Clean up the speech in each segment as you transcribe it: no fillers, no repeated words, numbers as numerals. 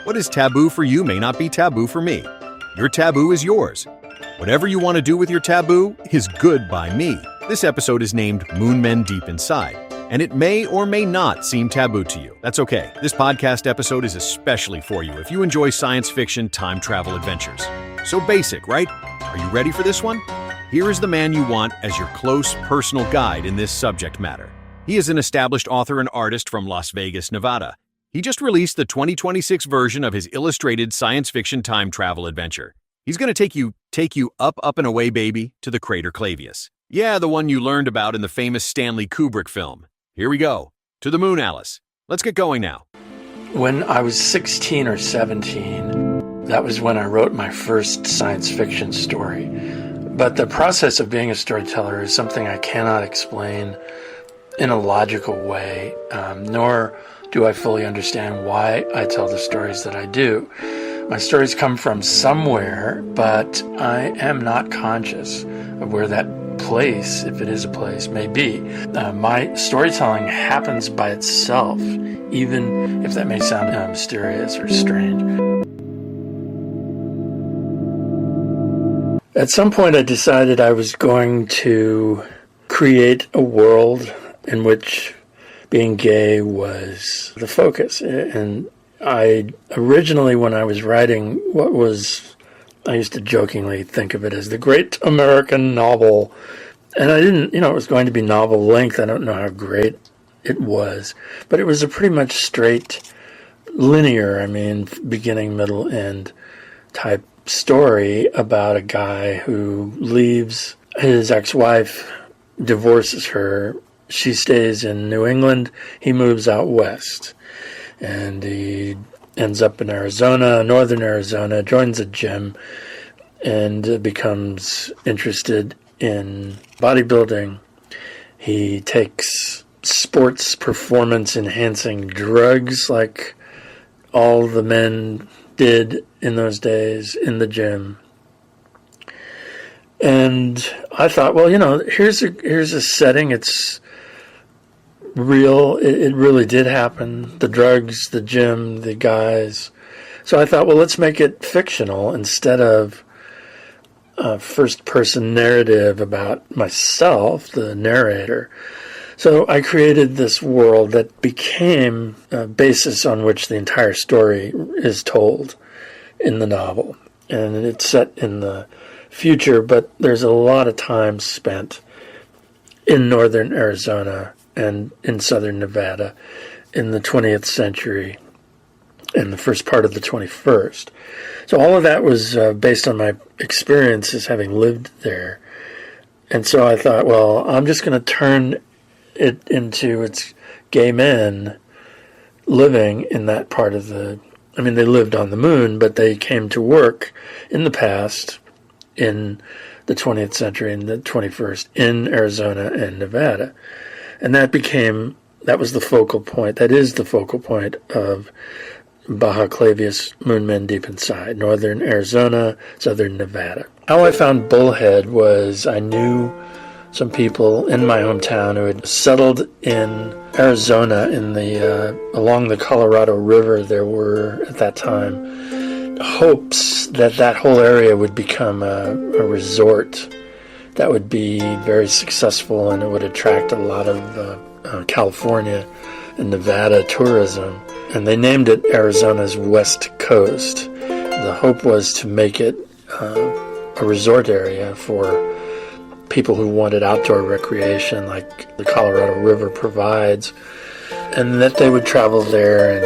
What is taboo for you may not be taboo for me. Your taboo is yours. Whatever you want to do with your taboo is good by me. This episode is named Moon Men Deep Inside, and it may or may not seem taboo to you. That's okay. This podcast episode is especially for you if you enjoy science fiction time travel adventures. So basic, right? Are you ready for this one? Here is the man you want as your close personal guide in this subject matter. He is an established author and artist from Las Vegas, Nevada. He just released the 2026 version of his illustrated science fiction time travel adventure. He's going to take you up, and away, baby, to the crater Clavius. Yeah, the one you learned about in the famous Stanley Kubrick film. Here we go. To the moon, Alice. Let's get going now. When I was 16 or 17, that was when I wrote my first science fiction story. But the process of being a storyteller is something I cannot explain in a logical way, nor do I fully understand why I tell the stories that I do. My stories come from somewhere, but I am not conscious of where that place, if it is a place, may be. My storytelling happens by itself, even if that may sound mysterious or strange. At some point I decided I was going to create a world in which being gay was the focus. And I originally, when I was writing I used to jokingly think of it as the great American novel. And I didn't, it was going to be novel length. I don't know how great it was. But it was a pretty much straight, linear, beginning, middle, end type story about a guy who leaves his ex-wife, divorces her. She stays in New England. He moves out west. And he ends up in Arizona, northern Arizona, joins a gym, and becomes interested in bodybuilding. He takes sports performance-enhancing drugs like all the men did in those days in the gym. And I thought, well, here's a setting. It's real. It really did happen. The drugs, the gym, the guys. So I thought, well, let's make it fictional instead of a first-person narrative about myself, the narrator. So I created this world that became a basis on which the entire story is told in the novel. And it's set in the future, but there's a lot of time spent in northern Arizona and in southern Nevada in the 20th century and the first part of the 21st. So all of that was based on my experiences having lived there. And so I thought, well, I'm just going to turn it into it's gay men living in that part of they lived on the moon, but they came to work in the past in the 20th century and the 21st in Arizona and Nevada. And that was the focal point. That is the focal point of Baja Clavius, Moon Men Deep Inside, northern Arizona, southern Nevada. How I found Bullhead was I knew some people in my hometown who had settled in Arizona along the Colorado River. There were, at that time, hopes that whole area would become a resort that would be very successful, and it would attract a lot of California and Nevada tourism. And they named it Arizona's West Coast. The hope was to make it a resort area for people who wanted outdoor recreation like the Colorado River provides, and that they would travel there and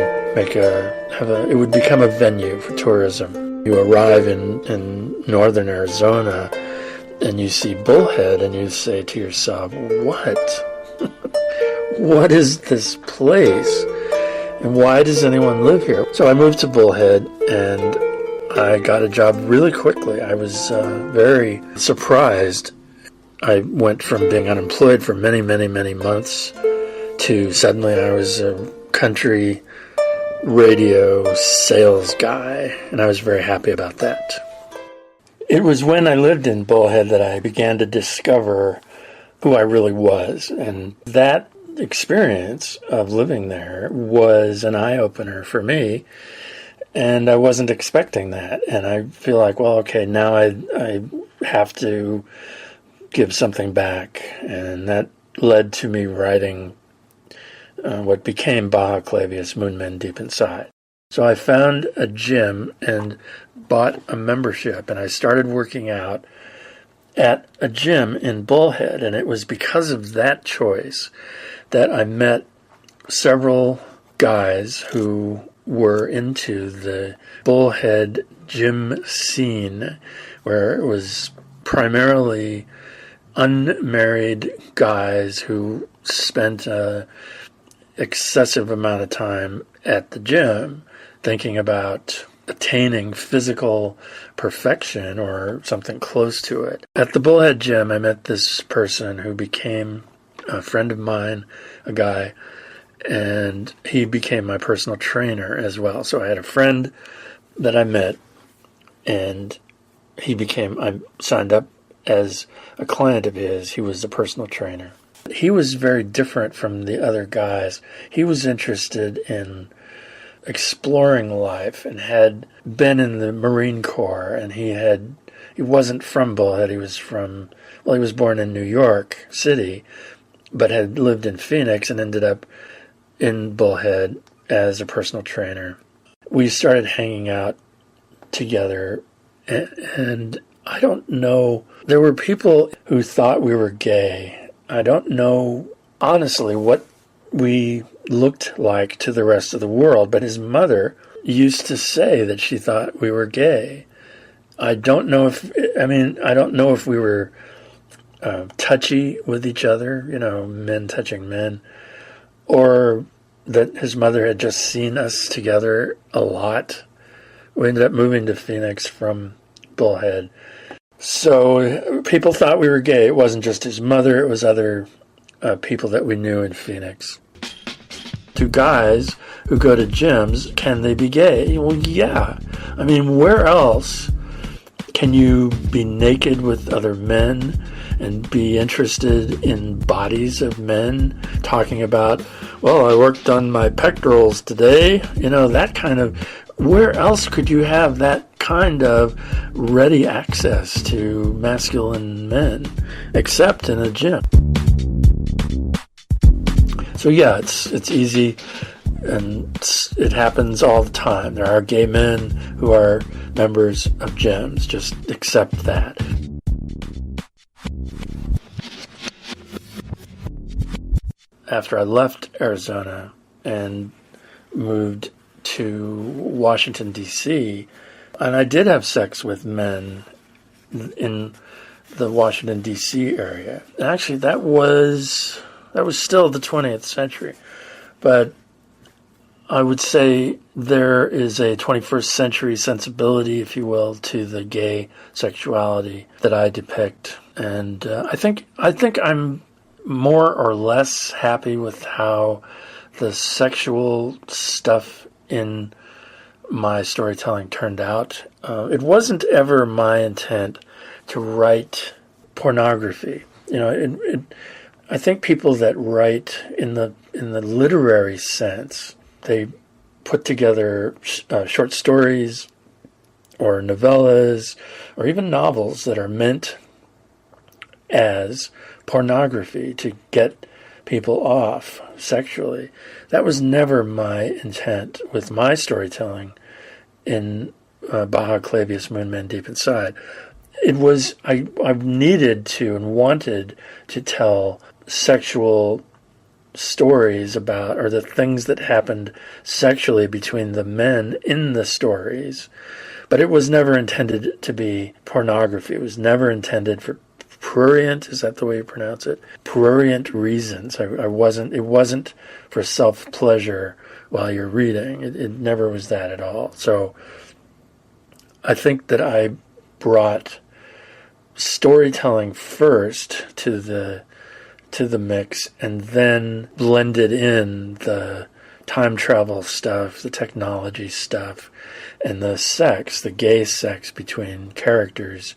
it would become a venue for tourism. You arrive in northern Arizona and you see Bullhead and you say to yourself, what? What is this place? And why does anyone live here? So I moved to Bullhead and I got a job really quickly. I was very surprised. I went from being unemployed for many, many, many months to suddenly I was a country radio sales guy, and I was very happy about that. It was when I lived in Bullhead that I began to discover who I really was, and that experience of living there was an eye-opener for me And I wasn't expecting that. And I feel like, well, okay, now I have to give something back. And that led to me writing what became Baja Clavius, Moon Men Deep Inside. So I found a gym and bought a membership, and I started working out at a gym in Bullhead. And it was because of that choice that I met several guys who were into the Bullhead gym scene, where it was primarily unmarried guys who spent an excessive amount of time at the gym thinking about attaining physical perfection or something close to it. At the Bullhead gym, I met this person who became a friend of mine, a guy, and he became my personal trainer as well. So I had a friend that I met, and I signed up as a client of his. He was a personal trainer. He was very different from the other guys. He was interested in exploring life and had been in the Marine Corps, and he wasn't from Bullhead. He was born in New York City, but had lived in Phoenix and ended up in Bullhead as a personal trainer. We started hanging out together, and I don't know, there were people who thought we were gay. I don't know, honestly, what we looked like to the rest of the world, but his mother used to say that she thought we were gay. I don't know if we were touchy with each other, men touching men, or that his mother had just seen us together a lot. We ended up moving to Phoenix from Bullhead. So people thought we were gay. It wasn't just his mother, it was other people that we knew in Phoenix. To guys who go to gyms, can they be gay? Well, yeah. I mean, where else can you be naked with other men and be interested in bodies of men, talking about, well, I worked on my pectorals today, that kind of, where else could you have that kind of ready access to masculine men except in a gym? So yeah, it's easy, and it happens all the time. There are gay men who are members of gyms. Just accept that. After I left Arizona and moved to Washington, D.C., and I did have sex with men in the Washington, D.C. area. And actually, that was still the 20th century. But I would say there is a 21st century sensibility, if you will, to the gay sexuality that I depict. And I think I'm more or less happy with how the sexual stuff in my storytelling turned out. It wasn't ever my intent to write pornography. I think people that write in the literary sense, they put together short stories or novellas or even novels that are meant as pornography to get people off sexually. That was never my intent with my storytelling in Baja Clavius, Moon Men Deep Inside. It was, I needed to and wanted to tell sexual stories about, or the things that happened sexually between the men in the stories. But it was never intended to be pornography. It was never intended for prurient, is that the way you pronounce it? Prurient reasons. It wasn't for self-pleasure while you're reading. It never was that at all. So I think that I brought storytelling first to the mix, and then blended in the time travel stuff, the technology stuff, and the gay sex between characters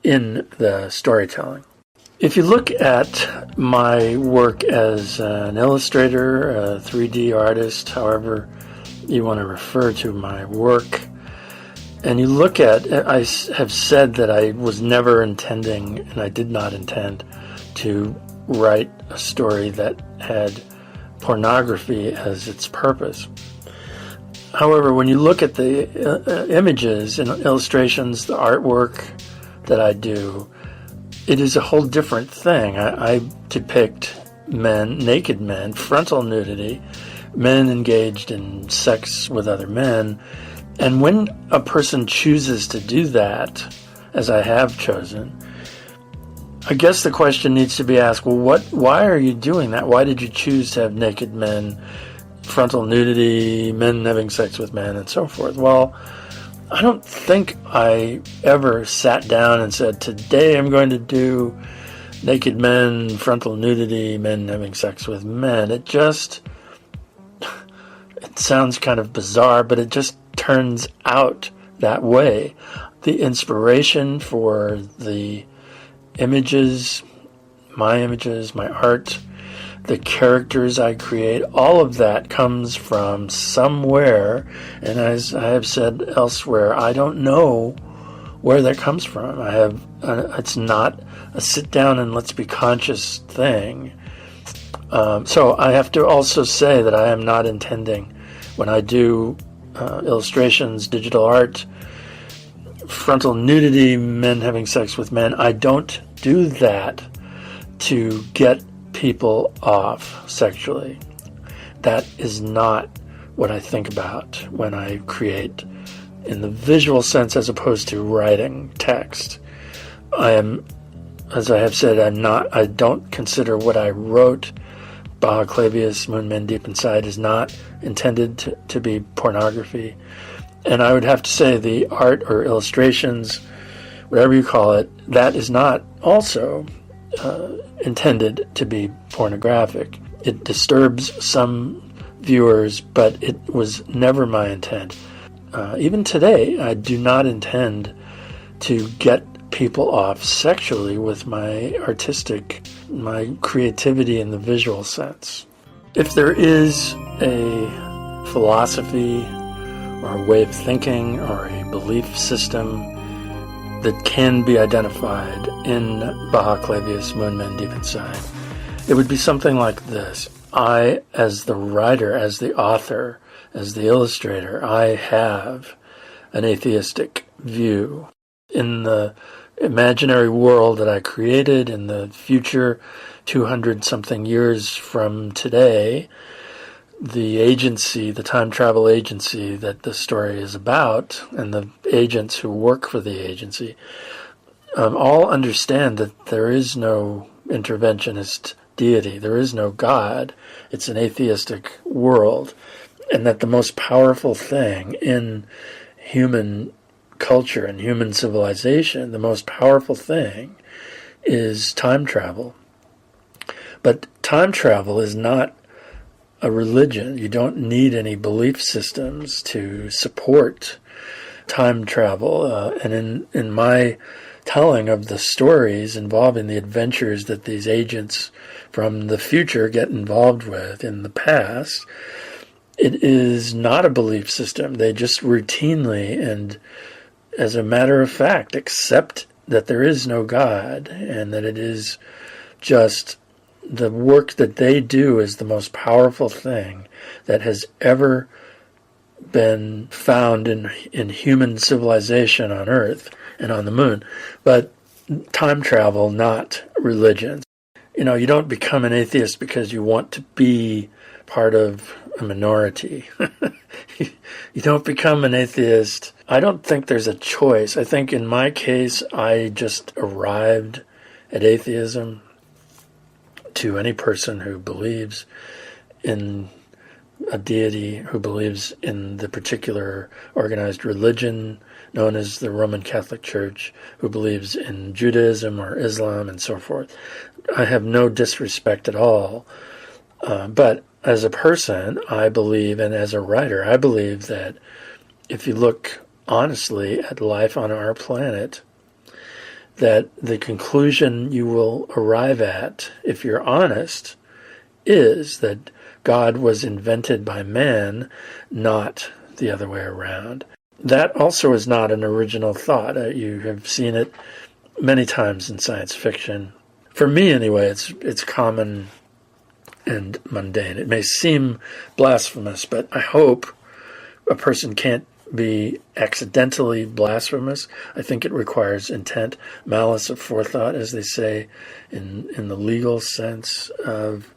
in the storytelling. If you look at my work as an illustrator, a 3D artist, however you want to refer to my work, and you look at, I have said that I was never intending, and I did not intend to write a story that had pornography as its purpose. However, when you look at the images and illustrations, the artwork that I do, it is a whole different thing. I depict men, naked men, frontal nudity, men engaged in sex with other men. And when a person chooses to do that, as I have chosen, I guess the question needs to be asked, well, why are you doing that? Why did you choose to have naked men, frontal nudity, men having sex with men, and so forth? Well, I don't think I ever sat down and said, today I'm going to do naked men, frontal nudity, men having sex with men. It sounds kind of bizarre, but it just turns out that way. The inspiration for the images, my art, the characters I create, all of that comes from somewhere, and as I have said elsewhere, I don't know where that comes from. It's not a sit down and let's be conscious thing. So I have to also say that I am not intending, when I do illustrations, digital art, frontal nudity, men having sex with men, I don't do that to get people off sexually. That is not what I think about when I create in the visual sense as opposed to writing text. I am, as I have said, I don't consider what I wrote, Baja Clavius, Moon Men Deep Inside, is not intended to be pornography. And I would have to say the art or illustrations, whatever you call it, that is not also intended to be pornographic. It disturbs some viewers, but it was never my intent. Even today, I do not intend to get people off sexually with my creativity in the visual sense. If there is a philosophy or a way of thinking or a belief system that can be identified in Baja Clavius, Moon Men Deep Inside, it would be something like this. I, as the writer, as the author, as the illustrator, I have an atheistic view. In the imaginary world that I created in the future, 200-something years from today, the agency, the time travel agency that the story is about, and the agents who work for the agency, all understand that there is no interventionist deity. There is no God. It's an atheistic world. And that the most powerful thing in human culture and human civilization, the most powerful thing is time travel. But time travel is not a religion. You don't need any belief systems to support time travel. And in my telling of the stories involving the adventures that these agents from the future get involved with in the past, it is not a belief system. They just routinely and as a matter of fact accept that there is no God and that it is just the work that they do is the most powerful thing that has ever been found in human civilization on Earth and on the moon. But time travel, not religion. You don't become an atheist because you want to be part of a minority. You don't become an atheist. I don't think there's a choice. I think in my case, I just arrived at atheism. To any person who believes in a deity, who believes in the particular organized religion known as the Roman Catholic Church, who believes in Judaism or Islam and so forth. I have no disrespect at all. But as a person, I believe, and as a writer, I believe that if you look honestly at life on our planet, that the conclusion you will arrive at, if you're honest, is that God was invented by man, not the other way around. That also is not an original thought. You have seen it many times in science fiction. For me, anyway, it's common and mundane. It may seem blasphemous, but I hope a person can't be accidentally blasphemous. I think it requires intent, malice of forethought, as they say in the legal sense of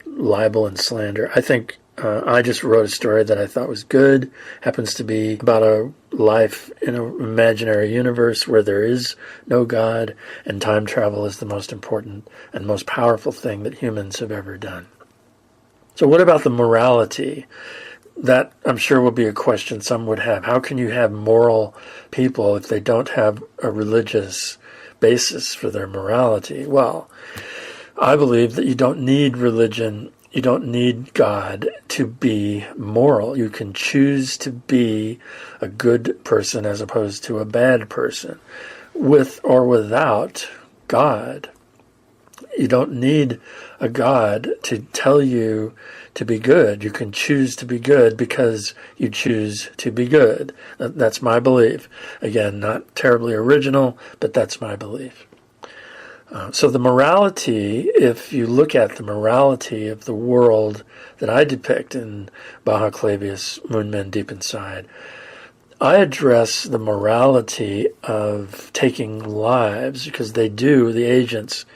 libel and slander. I think I just wrote a story that I thought was good. Happens to be about a life in an imaginary universe where there is no God, and time travel is the most important and most powerful thing that humans have ever done. So what about the morality? That, I'm sure, will be a question some would have. How can you have moral people if they don't have a religious basis for their morality? Well, I believe that you don't need religion, you don't need God to be moral. You can choose to be a good person as opposed to a bad person, with or without God. You don't need a God to tell you to be good. You can choose to be good because you choose to be good. That's my belief. Again, not terribly original, but that's my belief. So the morality, if you look at the morality of the world that I depict in Baja Clavius, Moon Men Deep Inside, I address the morality of taking lives because they do, the agents,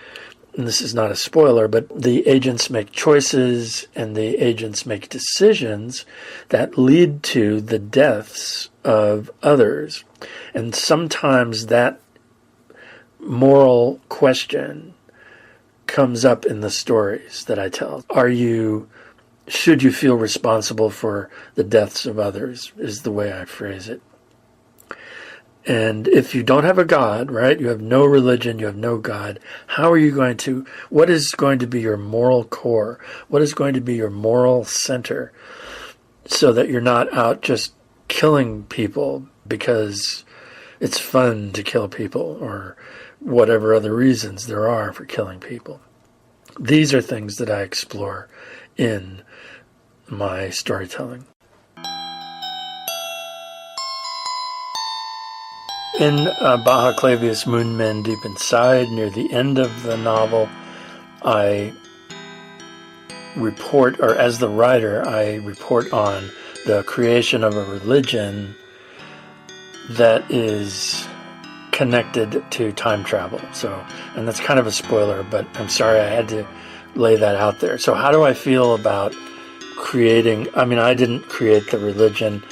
and this is not a spoiler, but the agents make choices and the agents make decisions that lead to the deaths of others. And sometimes that moral question comes up in the stories that I tell. Should you feel responsible for the deaths of others, is the way I phrase it. And if you don't have a God, right, you have no religion, you have no God, what is going to be your moral core? What is going to be your moral center so that you're not out just killing people because it's fun to kill people or whatever other reasons there are for killing people? These are things that I explore in my storytelling. In Baja Clavius, Moon Men Deep Inside, near the end of the novel, I report, or as the writer, I report on the creation of a religion that is connected to time travel. And that's kind of a spoiler, but I'm sorry I had to lay that out there. So how do I feel about I didn't create the religion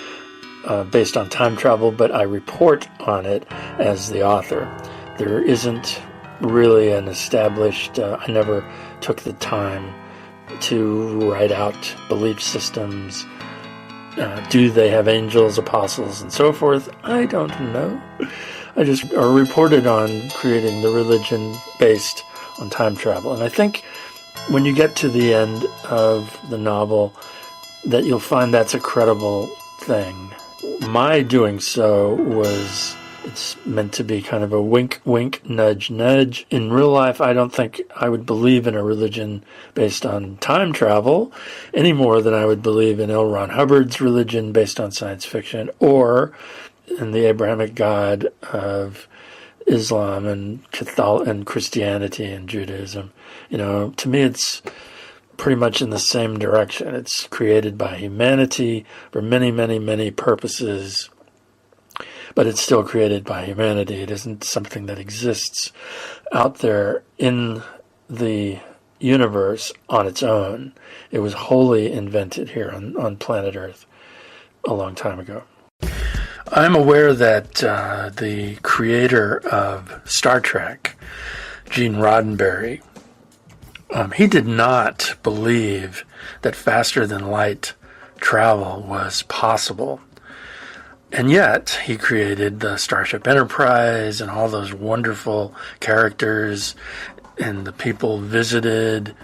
based on time travel, but I report on it as the author. There isn't really an established, I never took the time to write out belief systems. Do they have angels, apostles, and so forth? I don't know. I just reported on creating the religion based on time travel. And I think when you get to the end of the novel that you'll find that's a credible thing. My doing so it's meant to be kind of a wink, wink, nudge, nudge. In real life, I don't think I would believe in a religion based on time travel any more than I would believe in L. Ron Hubbard's religion based on science fiction or in the Abrahamic God of Islam and Christianity and Judaism. To me, it's pretty much in the same direction. It's created by humanity for many, many, many purposes, but it's still created by humanity. It isn't something that exists out there in the universe on its own. It was wholly invented here on planet Earth a long time ago. I'm aware that the creator of Star Trek, Gene Roddenberry, he did not believe that faster than light travel was possible. And yet, he created the Starship Enterprise and all those wonderful characters, and the people visited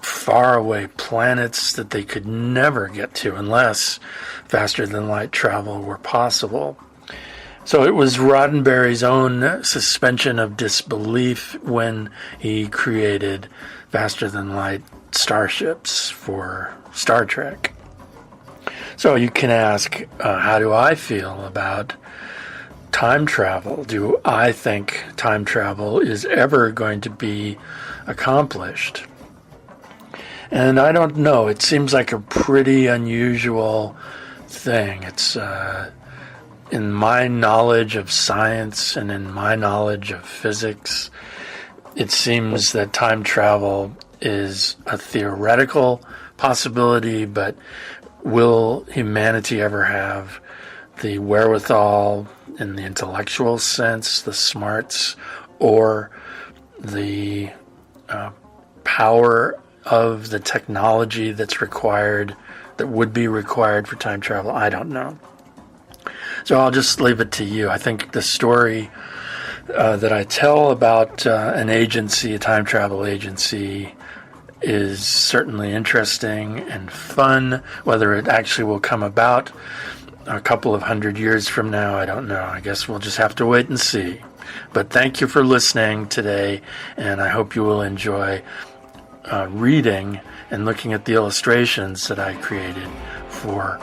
faraway planets that they could never get to unless faster than light travel were possible. So it was Roddenberry's own suspension of disbelief when he created faster-than-light starships for Star Trek. So you can ask, how do I feel about time travel? Do I think time travel is ever going to be accomplished? And I don't know. It seems like a pretty unusual thing. It's in my knowledge of science and in my knowledge of physics, it seems that time travel is a theoretical possibility, but will humanity ever have the wherewithal in the intellectual sense, the smarts, or the power of the technology that's required, that would be required for time travel? I don't know. So I'll just leave it to you. I think the story that I tell about an agency, a time travel agency, is certainly interesting and fun. Whether it actually will come about a couple of 100 years from now, I don't know. I guess we'll just have to wait and see. But thank you for listening today, and I hope you will enjoy reading and looking at the illustrations that I created for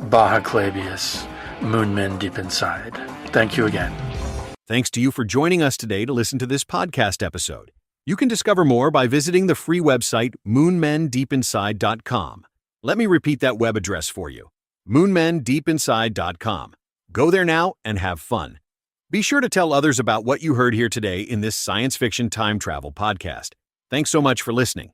Baja Clavius, Moon Men Deep Inside. Thank you again. Thanks to you for joining us today to listen to this podcast episode. You can discover more by visiting the free website moonmendeepinside.com. Let me repeat that web address for you: moonmendeepinside.com. Go there now and have fun. Be sure to tell others about what you heard here today in this science fiction time travel podcast. Thanks so much for listening.